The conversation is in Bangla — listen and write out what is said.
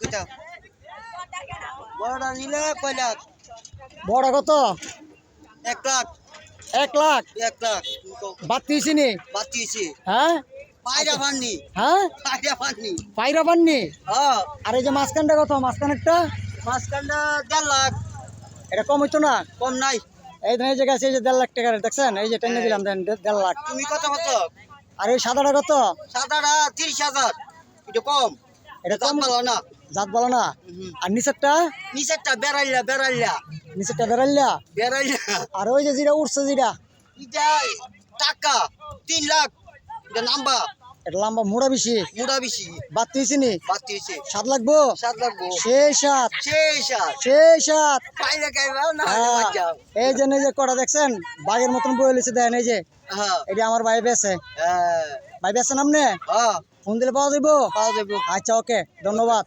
কিতা বড়টা নিলে কয় লাখ? বড় কত? 1 লাখ। 1 লাখ 1 লাখ বাতিছি নি? বাতিছি। হ্যাঁ পায়রা ভান্নি, হ্যাঁ পায়রা ভান্নি। পাইরা পাননি? হ্যাঁ, আর এই যে মাঝখানটা কত? মাঝখানেরটা মাঝখানটা 1.5 লাখ। এটা কম হইতো না? কম নাই। এই ধরনের জায়গা আছে, এই যে 1.5 লাখ টাকার দেখছেন, এই যে টেনে দিলাম দেন 1.5 লাখ। তুমি কত কত? আর এই সাদাটা কত? সাদাটা 30,000। এটা কম, এটা দাম কম ভালো না। জাত বলো না। আর নিচেরটা? নিচেরটা বেড়াইলা বেড়াইলা নিচেরটা বেড়াইলা। বেড়াইলা। আর ওই যে যেটা উঠছে যেটা এটা টাকা 3 লাখ। এটা নাম্বা এটা লম্বা মোড়া বেশি। মুড়া বেশি বাতিছি নি? বাতিছে। 7 লাগবো? 7 লাগবো। সেই 7 সেই সাত সেই 7। পাইলে খাইবা না এই যে এই যে কটা দেখছেন বাঘের মতন বয়ে লিছে দেন, এই যে হ্যাঁ এটা আমার ভাই বেছে। হ্যাঁ ভাই বেছেন আপনি? হ্যাঁ ফোন দিলে পাওয়া যাবো? পাওয়া যাবে। আচ্ছা ওকে, ধন্যবাদ।